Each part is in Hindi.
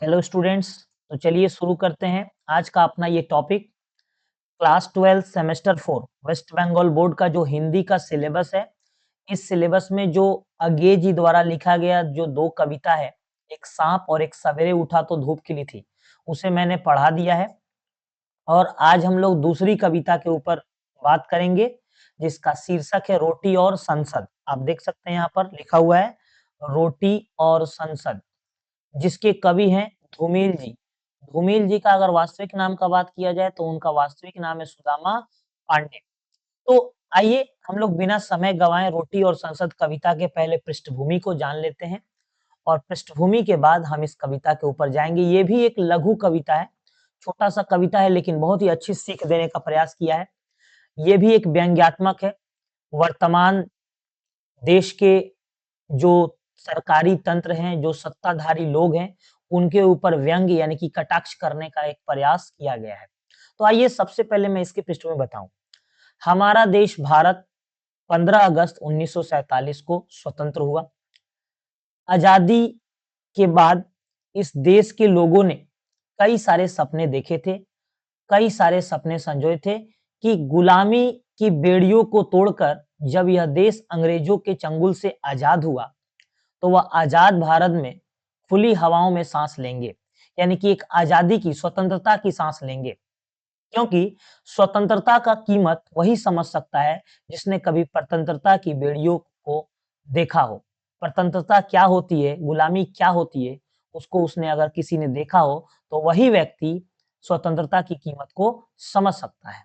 Hello students. तो चलिए शुरू करते हैं आज का अपना ये topic. Class 12 semester 4 West Bengal board का जो हिंदी का सिलेबस है, इस सिलेबस में जो अज्ञे जी द्वारा लिखा गया जो दो कविता है, एक सांप और एक सवेरे उठा तो धूप खिली थी, उसे मैंने पढ़ा दिया है। और आज हम लोग दूसरी कविता के ऊपर बात करेंगे, जिसका शीर्षक है रोटी और संसद। आप देख सकते हैं यहाँ पर लिखा हुआ है रोटी और संसद, जिसके कवि हैं धूमिल जी। धूमिल जी का अगर वास्तविक नाम का बात किया जाए तो उनका वास्तविक नाम है सुदामा पांडे। तो आइए हम लोग बिना समय गंवाए रोटी और संसद कविता के पहले पृष्ठभूमि को जान लेते हैं, और पृष्ठभूमि के बाद हम इस कविता के ऊपर जाएंगे। ये भी एक लघु कविता है, छोटा सा कविता है, लेकिन बहुत ही अच्छी सीख देने का प्रयास किया है। ये भी एक व्यंग्यात्मक है। वर्तमान देश के जो सरकारी तंत्र हैं, जो सत्ताधारी लोग हैं, उनके ऊपर व्यंग्य यानी कि कटाक्ष करने का एक प्रयास किया गया है। तो आइए सबसे पहले मैं इसकी पृष्ठभूमि बताऊं। हमारा देश भारत 15 अगस्त 1947 को स्वतंत्र हुआ। आजादी के बाद इस देश के लोगों ने कई सारे सपने देखे थे, कई सारे सपने संजोए थे कि गुलामी की बेड़ियों को तोड़कर जब यह देश अंग्रेजों के चंगुल से आजाद हुआ, तो वह आजाद भारत में खुली हवाओं में सांस लेंगे, यानी कि एक आजादी की स्वतंत्रता की सांस लेंगे। क्योंकि स्वतंत्रता का कीमत वही समझ सकता है जिसने कभी स्वतंत्रता की बेड़ियों को देखा हो। स्वतंत्रता क्या होती है, गुलामी क्या होती है, उसको उसने अगर किसी ने देखा हो तो वही व्यक्ति स्वतंत्रता की कीमत को समझ सकता है।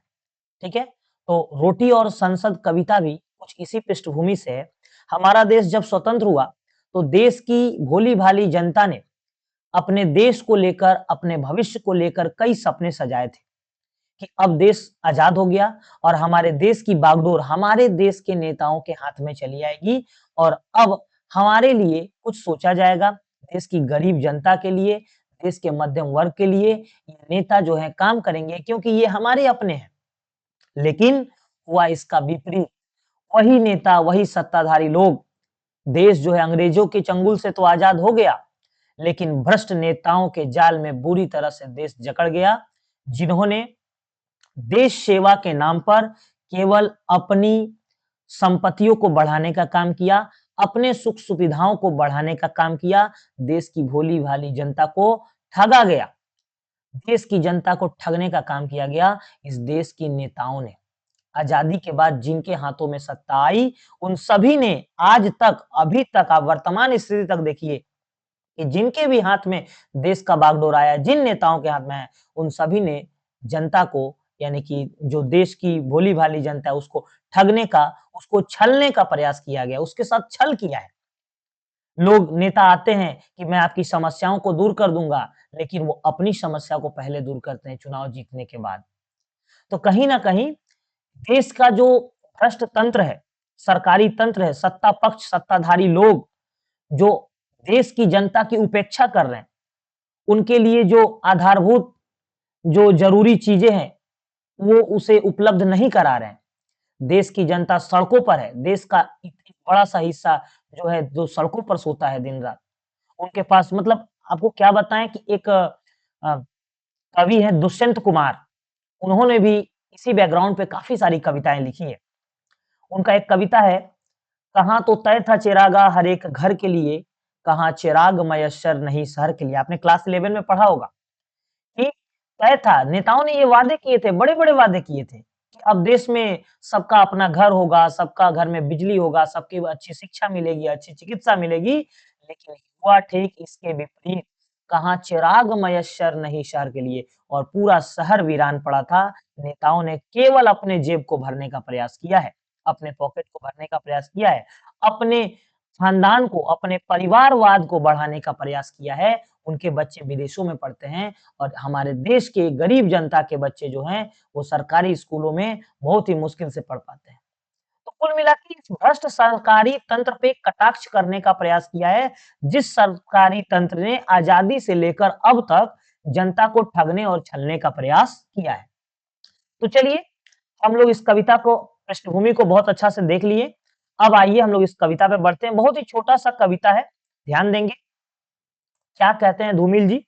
ठीक है? तो रोटी और संसद कविता भी कुछ इसी पृष्ठभूमि से है। हमारा देश जब स्वतंत्र हुआ, तो देश की भोली-भाली जनता ने अपने देश को लेकर, अपने भविष्य को लेकर कई सपने सजाए थे कि अब देश आजाद हो गया और हमारे देश की बागडोर हमारे देश के नेताओं के हाथ में चली आएगी, और अब हमारे लिए कुछ सोचा जाएगा, देश की गरीब जनता के लिए, देश के मध्यम वर्ग के लिए ये नेता जो है काम करेंगे, क्योंकि ये हमारे अपने हैं। लेकिन हुआ इसका विपरीत। वही नेता, वही सत्ताधारी लोग, देश जो है अंग्रेजों के चंगुल से तो आजाद हो गया, लेकिन भ्रष्ट नेताओं के जाल में बुरी तरह से देश जकड़ गया, जिन्होंने देश सेवा के नाम पर केवल अपनी संपत्तियों को बढ़ाने का काम किया, अपने सुख सुविधाओं को बढ़ाने का काम किया, देश की भोली-भाली जनता को ठगा गया। देश की जनता को ठगने का काम किया गया इस देश के नेताओं ने। आजादी के बाद जिनके हाथों में सत्ता आई, उन सभी ने आज तक, अभी तक, आप वर्तमान स्थिति तक देखिए कि जिनके भी हाथ में देश का बागडोर आया, जिन नेताओं के हाथ में है, उन सभी ने जनता को, यानी कि जो देश की भोली-भाली जनता है, उसको ठगने का, उसको छलने का प्रयास किया गया, उसके साथ छल किया है। लोग नेता आते हैं कि मैं आपकी समस्याओं को दूर कर दूँगा, लेकिन वो अपनी समस्या को पहले दूर करते हैं चुनाव जीतने के बाद। तो कहीं न कहीं देश का जो भ्रष्ट तंत्र है, सरकारी तंत्र है, सत्ता पक्ष, सत्ताधारी लोग जो देश की जनता की उपेक्षा कर रहे हैं, उनके लिए जो आधारभूत जो ज़रूरी चीज़ें हैं, वो उसे उपलब्ध नहीं करा रहे हैं। देश की जनता सड़कों पर है, देश का एक बड़ा-सा हिस्सा जो है, जो सड़कों पर सोता है दिन-रात। उनके पास मतलब आपको क्या बताएँ कि एक कवि हैं दुष्यंत कुमार, उन्होंने भी इसी बैकग्राउंड पे काफ़ी सारी कविताएँ लिखी हैं। उनका एक कविता है, कहाँ तो तय था चिरागा हर एक घर के लिए, कहाँ चिराग मयस्सर नहीं शहर के लिए। आपने क्लास 11 में पढ़ा होगा कि तय था, नेताओं ने ये वादे किए थे, बड़े-बड़े वादे किए थे कि अब देश में सबका अपना घर होगा, सबका घर में बिजली होगा, सबकी अच्छी शिक्षा मिलेगी, अच्छी चिकित्सा मिलेगी, लेकिन हुआ ठीक इसके विपरीत। कहाँ चिराग मयस्सर नहीं शहर के लिए, और पूरा शहर वीरान पड़ा था। नेताओं ने केवल अपने जेब को भरने का प्रयास किया है, अपने पॉकेट को भरने का प्रयास किया है, अपने खानदान को, अपने परिवारवाद को बढ़ाने का प्रयास किया है। उनके बच्चे विदेशों में पढ़ते हैं और हमारे देश के गरीब जनता के बच्चे जो हैं, वो सरकारी स्कूलों में बहुत ही मुश्किल से पढ़ पाते हैं। तो कुल मिला के इस भ्रष्ट सरकारी तंत्र पे कटाक्ष करने का प्रयास किया है, जिस सरकारी तंत्र ने आजादी से लेकर अब तक जनता को ठगने और छलने का प्रयास किया है। तो चलिए, हम लोग इस कविता को, पृष्ठभूमि को बहुत अच्छा से देख लिए। अब आइए हम लोग इस कविता पे बढ़ते हैं। बहुत ही छोटा-सा कविता है, ध्यान देंगे। क्या कहते हैं धूमिल जी?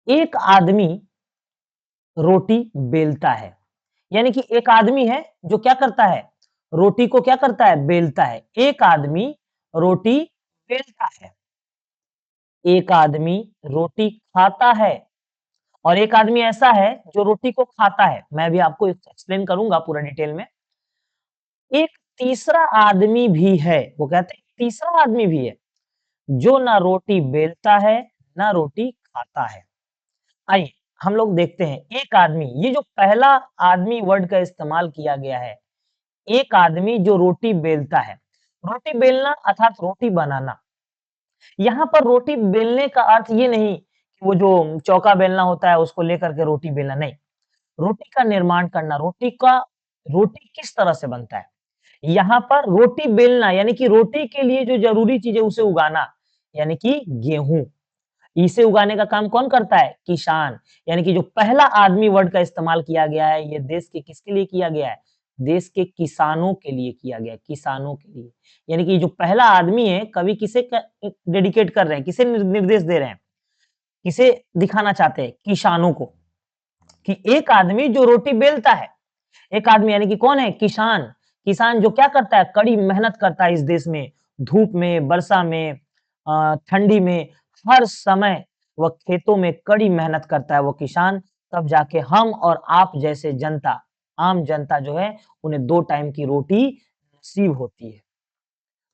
एक आदमी रोटी बेलता है, यानी कि एक आदमी है जो क्या करता है, रोटी को क्या करता है, बेलता है। एक आदमी रोटी बेलता है, एक आदमी रोटी खाता है और एक आदमी ऐसा है जो रोटी को खाता है। मैं भी आपको एक्सप्लेन करूंगा पूरा डिटेल में। एक तीसरा आदमी भी है, वो कहते हैं तीसरा आदमी भी है जो ना रोटी बेलता है ना रोटी खाता है। आइए हम लोग देखते हैं एक आदमी, ये जो पहला आदमी वर्ड का इस्तेमाल किया गया है, एक आदमी जो रोटी बेलता है। रोटी बेलना अर्थात रोटी बनाना। यहाँ पर रोटी बेलने का अर्थ ये नहीं कि वो जो चौका बेलना होता है उसको लेकर के रोटी बेलना, नहीं। रोटी का निर्माण करना, रोटी किस तरह से बनता है। यहाँ पर रोटी बेलना यानी कि रोटी के लिए जो जरूरी चीज़ है उसे उगाना, यानी कि गेहूँ। इसे उगाने का काम कौन करता है? किसान। यानी कि जो पहला आदमी वर्ड का इस्तेमाल किया गया है, ये देश के किसके लिए किया गया है? देश के किसानों के लिए किया गया है, किसानों के लिए। यानी कि जो पहला आदमी है, कवि किसे डेडिकेट कर रहे हैं, किसे निर्देश दे रहे हैं, किसे दिखाना चाहते हैं? किसानों को, कि एक आदमी जो रोटी बेलता है, एक आदमी यानी कि कौन है? किसान। किसान जो क्या करता है? कड़ी मेहनत करता है इस देश में, धूप में, वर्षा में, ठंडी में, हर समय वह खेतों में कड़ी मेहनत करता है वो किसान, तब जाके हम और आप जैसे जनता, आम जनता जो है, उन्हें 2 टाइम की रोटी नसीब होती है।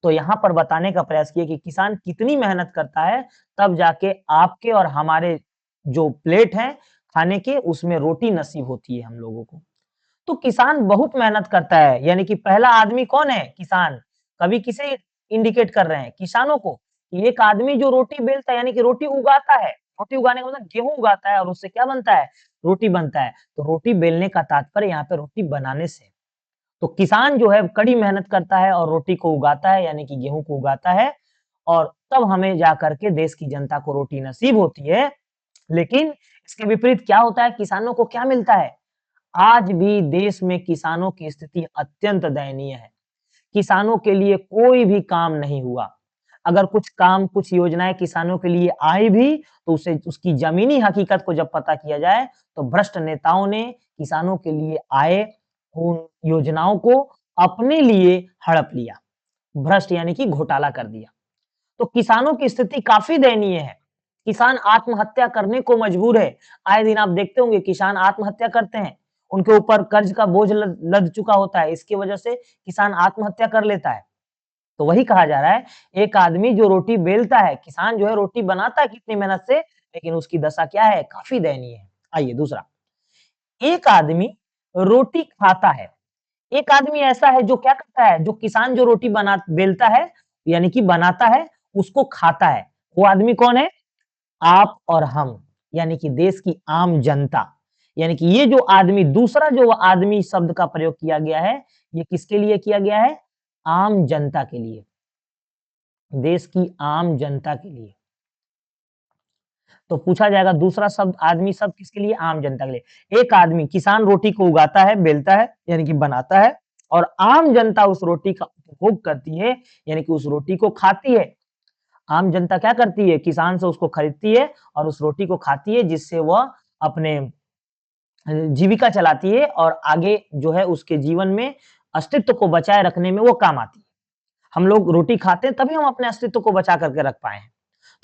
तो यहाँ पर बताने का प्रयास किया कि किसान कितनी मेहनत करता है, तब जाके आपके और हमारे जो प्लेट हैं खाने के, उसमें रोटी नसीब होती है हम लोगों को। तो किसान बहुत मेहनत करता है, यानी कि पहला आदमी कौन है? किसान। कवि किसे इंडिकेट कर रहे हैं? किसानों को। कि एक आदमी जो रोटी बेलता है यानी कि रोटी उगाता है, रोटी उगाने का मतलब गेहूँ उगाता है और उससे क्या बनता है? रोटी बनता है। तो रोटी बेलने का तात्पर्य यहाँ पे रोटी बनाने से है। तो किसान जो है कड़ी मेहनत करता है और रोटी को उगाता है, यानी कि गेहूँ को उगाता है और तब हमें जाकर के देश की जनता को रोटी नसीब होती है। लेकिन इसके विपरीत क्या होता है? किसानों को क्या मिलता है? आज भी देश में किसानों की स्थिति अत्यंत दयनीय है। किसानों के लिए कोई भी काम नहीं हुआ। अगर कुछ काम, कुछ योजनाएँ किसानों के लिए आई भी, तो उसे उसकी ज़मीनी हकीकत को जब पता किया जाए, तो भ्रष्ट नेताओं ने किसानों के लिए आए उन योजनाओं को अपने लिए हड़प लिया। भ्रष्ट यानी कि घोटाला कर दिया। तो किसानों की स्थिति काफ़ी दयनीय है। किसान आत्महत्या करने को मजबूर है। आए दिन आप देखते होंगे किसान आत्महत्या करते हैं। उनके ऊपर कर्ज का बोझ लद चुका होता है। इसकी वजह से किसान आत्महत्या कर लेता है। तो वही कहा जा रहा है, एक आदमी जो रोटी बेलता है, किसान जो है रोटी बनाता है कितनी मेहनत से, लेकिन उसकी दशा क्या है? काफ़ी दयनीय है। आइए दूसरा, एक आदमी रोटी खाता है। एक आदमी ऐसा है जो क्या करता है? जो किसान जो रोटी बेलता है, यानी कि बनाता है, उसको खाता है। वो आदमी कौन है? आप और हम, यानी कि देश की आम जनता। यानी कि ये जो आदमी, दूसरा जो आदमी शब्द का प्रयोग किया गया है, ये किसके लिए किया गया है? आम जनता के लिए, देश की आम जनता के लिए। तो पूछा जाएगा दूसरा शब्द, आदमी शब्द किसके लिए? आम जनता के लिए। एक आदमी, किसान रोटी को उगाता है, बेलता है, यानी कि बनाता है और आम जनता उस रोटी का उपभोग करती है, यानी कि उस रोटी को खाती है। आम जनता क्या करती है? किसान से उसको खरीदती है और उस रोटी को खाती है, जिससे वह अपने जीविका चलाती है और आगे जो है उसके जीवन में अस्तित्व को बचाए रखने में वो काम आती है। हम लोग रोटी खाते हैं तभी हम अपने अस्तित्व को बचा करके रख पाए हैं।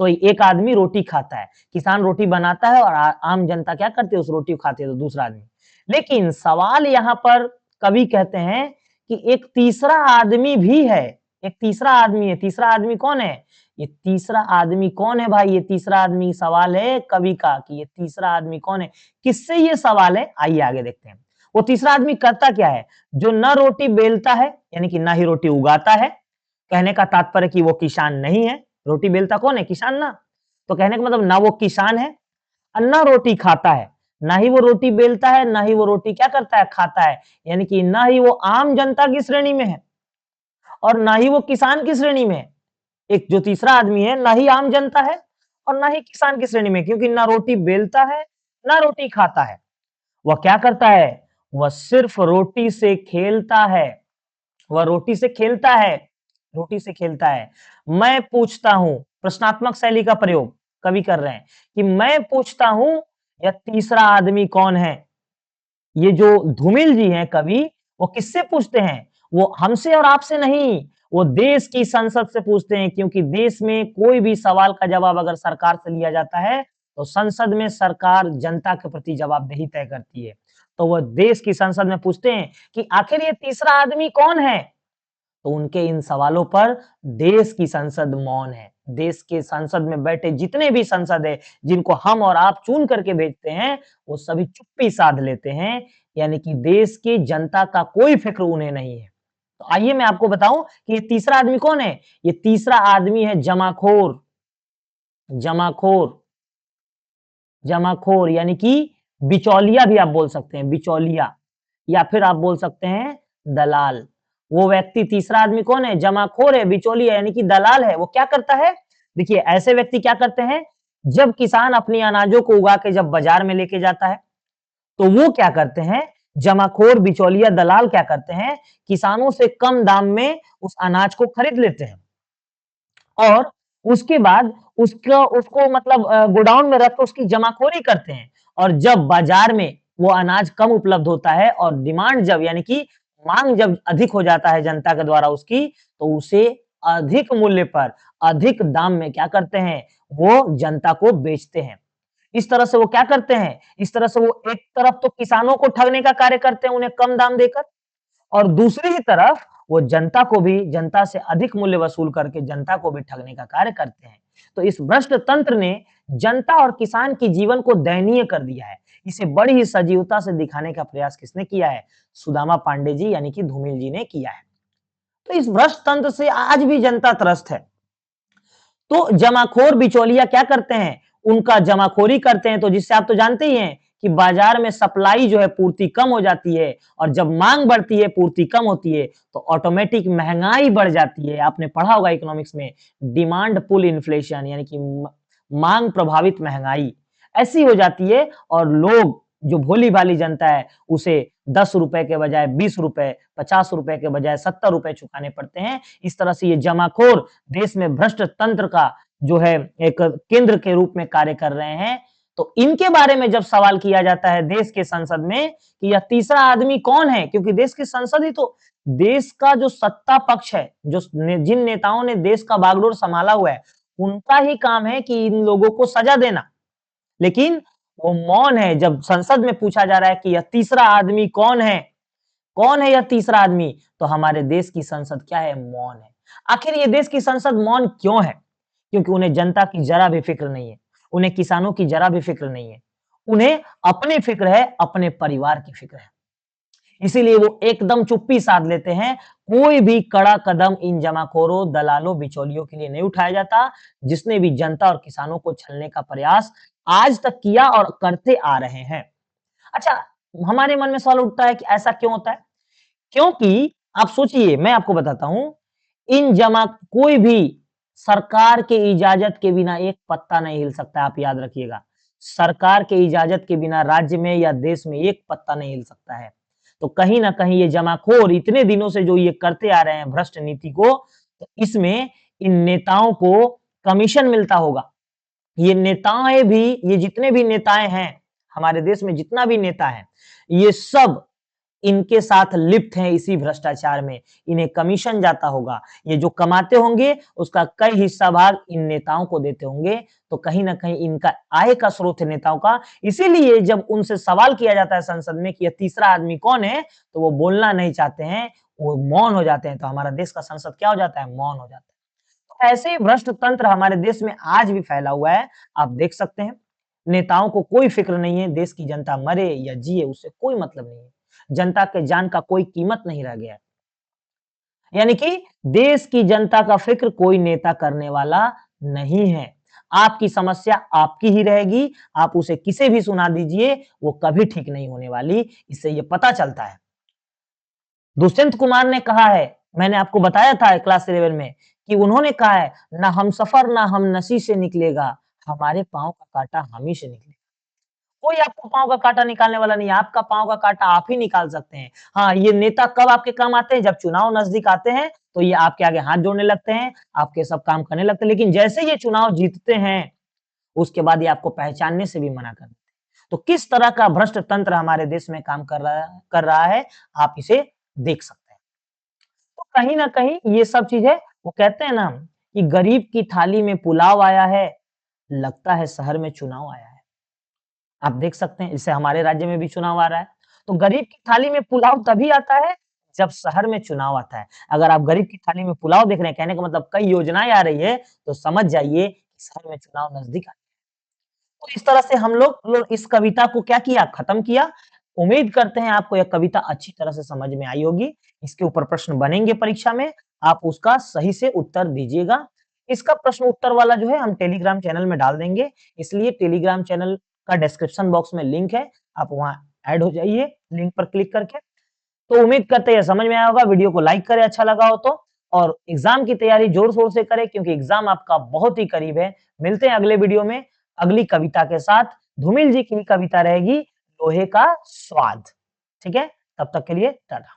तो एक आदमी रोटी खाता है, किसान रोटी बनाता है और आम जनता क्या करती है? उस रोटी को खाती है, तो दूसरा आदमी। लेकिन सवाल यहाँ पर कवि कहते हैं कि एक तीसरा आदमी भी है, एक तीसरा आदमी है। तीसरा आदमी कौन है? ये तीसरा आदमी कौन है भाई? ये तीसरा आदमी, सवाल है कवि का कि ये तीसरा आदमी कौन है? किससे ये सवाल है? आइए आगे देखते हैं। वो तीसरा आदमी करता क्या है? जो न रोटी बेलता है, यानी कि ना ही रोटी उगाता है। कहने का तात्पर्य कि वो किसान नहीं है। रोटी बेलता कौन है? किसान ना। तो कहने का मतलब ना वो किसान है और ना रोटी खाता है। ना ही वो रोटी बेलता है, ना ही वो रोटी क्या करता है? खाता है। यानी कि ना ही वो आम जनता की श्रेणी में है और ना ही वो किसान की श्रेणी में है। एक जो तीसरा आदमी है, ना ही आम जनता है और ना ही किसान की श्रेणी में, क्योंकि ना रोटी बेलता है, ना रोटी खाता है। वह क्या करता है? वह सिर्फ रोटी से खेलता है। वह रोटी से खेलता है, रोटी से खेलता है। मैं पूछता हूं, प्रश्नात्मक शैली का प्रयोग। कवि कर रहे हैं कि मैं पूछता हूँ यह तीसरा आदमी कौन है। ये जो धूमिल जी हैं कवि, वो किससे पूछते हैं? वो हमसे और आपसे नहीं, वो देश की संसद से पूछते हैं, क्योंकि देश में कोई भी सवाल का जवाब अगर सरकार से लिया जाता है, तो संसद में सरकार जनता के प्रति जवाबदेही तय करती है। तो वो देश की संसद में पूछते हैं कि आखिर ये तीसरा आदमी कौन है? तो उनके इन सवालों पर देश की संसद मौन है। देश के संसद में बैठे जितने भी सांसद हैं, जिनको हम और आप चुन करके भेजते हैं, वो सभी चुप्पी साध लेते हैं, यानी कि देश की जनता का कोई फ़िक्र उन्हें नहीं है। तो आइए मैं आपको बताऊँ कि ये तीसरा आदमी कौन है? ये तीसरा आदमी है जमाखोर, जमाखोर, जमाखोर यानी कि बिचौलिया भी आप बोल सकते हैं, बिचौलिया या फिर आप बोल सकते हैं दलाल। वो व्यक्ति तीसरा आदमी कौन है? जमाखोर है, बिचौलिया यानी कि दलाल है। वो क्या करता है? देखिए ऐसे व्यक्ति क्या करते हैं? जब किसान अपनी अनाजों को उगा के जब बाजार में लेके जाता है, तो वो क्या करते हैं? जमाखोर, बिचौलिया, दलाल क्या करते हैं? किसानों से कम दाम में उस अनाज को खरीद लेते हैं। और उसके बाद उसको उसको मतलब गोडाउन में रख के उसकी जमाखोरी करते हैं और जब बाजार में वो अनाज कम उपलब्ध होता है और डिमांड जब यानी कि मांग जब अधिक हो जाता है जनता के द्वारा उसकी, तो उसे अधिक मूल्य पर, अधिक दाम में क्या करते हैं? वो जनता को बेचते हैं। इस तरह से वो क्या करते हैं? इस तरह से वो एक तरफ तो किसानों को ठगने का कार्य करते हैं उन्हें कम दाम देकर और दूसरी ही तरफ वो जनता को भी जनता से अधिक मूल्य वसूल करके जनता को भी ठगने का कार्य करते हैं। तो इस भ्रष्ट तंत्र ने जनता और किसान के जीवन को दयनीय कर दिया है। इसे बड़ी ही सजीवता से दिखाने का प्रयास किसने किया है? सुदामा पांडे जी यानी कि धूमिल जी ने किया है। तो इस भ्रष्ट तंत्र से आज भी जनता त्रस्त है। तो जमाखोर बिचौलिया क्या करते हैं? उनका जमाखोरी करते हैं तो जिससे आप तो जानते ही हैं कि बाजार में सप्लाई जो है पूर्ति कम हो जाती है और जब मांग बढ़ती है पूर्ति कम होती है तो ऑटोमेटिक महंगाई बढ़ जाती है। आपने पढ़ा होगा इकोनॉमिक्स में डिमांड पुल इन्फ्लेशन यानी कि मांग प्रभावित महंगाई ऐसी हो जाती है और लोग जो भोली-भाली जनता है उसे ₹10 के बजाय ₹20, ₹50 के बजाय ₹70 चुकाने पड़ते हैं। इस तरह से ये जमाखोर देश में भ्रष्ट तंत्र का जो है एक केंद्र के रूप में कार्य कर रहे हैं। तो इनके बारे में जब सवाल किया जाता है देश के संसद में कि यह तीसरा आदमी कौन है? क्योंकि देश की संसद ही तो देश का जो सत्ता पक्ष है, जिन नेताओं ने देश का बागडोर संभाला हुआ है, उनका ही काम है कि इन लोगों को सजा देना। लेकिन वो मौन है जब संसद में पूछा जा रहा है कि यह तीसरा आदमी कौन है? कौन है यह तीसरा आदमी? तो हमारे देश की संसद क्या है? मौन है। आखिर ये देश की संसद मौन क्यों है? क्योंकि उन्हें जनता की जरा भी फ़िक्र नहीं है। उन्हें किसानों की जरा भी फ़िक्र नहीं है। उन्हें अपनी फ़िक्र है, अपने परिवार की फ़िक्र है। इसीलिए वो एकदम चुप्पी साध लेते हैं। कोई भी कड़ा कदम इन जमाखोरों, दलालों, बिचौलियों के लिए नहीं उठाया जाता, जिसने भी जनता और किसानों को छलने का प्रयास आज तक किया और करते आ रहे हैं। अच्छा, हमारे मन में सवाल उठता है कि ऐसा क्यों होता है? क्योंकि आप सोचिए, मैं आपको बताता हूँ, इन जमा कोई भी सरकार के इजाज़त के बिना एक पत्ता नहीं हिल सकता है, आप याद रखिएगा। सरकार के इजाज़त के बिना राज्य में या देश में एक पत्ता नहीं हिल सकता है। तो कहीं न कहीं ये जमाखोर इतने दिनों से जो ये करते आ रहे हैं भ्रष्ट नीति को, तो इसमें इन नेताओं को कमीशन मिलता होगा। ये नेताएँ भी ये जितने भी नेताएँ हैं, हमारे देश में जितना भी नेता है, ये सब इनके साथ लिप्त हैं इसी भ्रष्टाचार में। इन्हें कमीशन जाता होगा। ये जो कमाते होंगे, उसका कई हिस्सा भाग इन नेताओं को देते होंगे। तो कहीं न कहीं इनका आय का स्रोत है नेताओं का। इसीलिए जब उनसे सवाल किया जाता है संसद में कि ये तीसरा आदमी कौन है? तो वो बोलना नहीं चाहते हैं, वो मौन हो जाते हैं। तो हमारा देश का संसद क्या हो जाता है? मौन हो जाता है। तो ऐसे ही भ्रष्ट तंत्र हमारे देश में आज भी फैला हुआ है। आप देख सकते हैं। नेताओं को कोई फ़िक्र नहीं है, देश की जनता मरे या जिए उससे कोई मतलब नहीं है। जनता के जान का कोई कीमत नहीं रह गया है। यानी कि देश की जनता का फ़िक्र कोई नेता करने वाला नहीं है। आपकी समस्या आपकी ही रहेगी, आप उसे किसे भी सुना दीजिए, वो कभी ठीक नहीं होने वाली, इससे ये पता चलता है। दुष्यंत कुमार ने कहा है, मैंने आपको बताया था क्लास 11 में कि उन्होंने कहा है, ना हमसफ़र ना हमनसी से निकलेगा, हमारे पाँव का काँटा हम ही से निकलेगा। कोई आपको पाँव का काँटा निकालने वाला नहीं है, आपका पाँव का काँटा आप ही निकाल सकते हैं। हाँ, ये नेता कब आपके काम आते हैं? जब चुनाव नज़दीक आते हैं, तो ये आपके आगे हाथ जोड़ने लगते हैं, आपके सब काम करने लगते हैं, लेकिन जैसे ये चुनाव जीतते हैं, उसके बाद ये आपको पहचानने से भी मना कर देते हैं। तो किस तरह का भ्रष्ट तंत्र हमारे देश में काम कर रहा है, आप इसे देख सकते हैं। तो कहीं न कहीं ये सब चीज़ें वो कहते हैं ना कि गरीब की थाली में पुलाव आया है, लगता है शहर में चुनाव आया है। आप देख सकते हैं, इससे हमारे राज्य में भी चुनाव आ रहा है। तो गरीब की थाली में पुलाव तभी आता है, जब शहर में चुनाव आता है। अगर आप गरीब की थाली में पुलाव देख रहे हैं, कहने का मतलब कई योजनाएँ आ रही है, तो समझ जाइए कि शहर में चुनाव नज़दीक आ तो इस तरह से हम लोग इस कविता को क्या किया, खत्म किया। उम्मीद करते हैं आपको यह कविता अच्छी तरह से समझ में आई होगी। इसके ऊपर प्रश्न बनेंगे परीक्षा में, आप उसका सही से उत्तर दीजिएगा। इसका प्रश्न उत्तर वाला जो है हम टेलीग्राम चैनल में डाल देंगे, इसलिए टेलीग्राम चैनल का डिस्क्रिप्शन बॉक्स में लिंक है, आप वहाँ ऐड हो जाइए, लिंक पर क्लिक करके। तो उम्मीद करते हैं समझ में आया होगा, वीडियो को लाइक करें अच्छा लगा हो तो और एग्ज़ाम की तैयारी ज़ोर-शोर से करें क्योंकि एग्ज़ाम आपका बहुत ही करीब है। मिलते हैं अगले वीडियो में अगली कविता के साथ। धूमिल जी की कविता रहेगी लोहे का स्वाद। ठीक है? तब तक के लिए टाटा।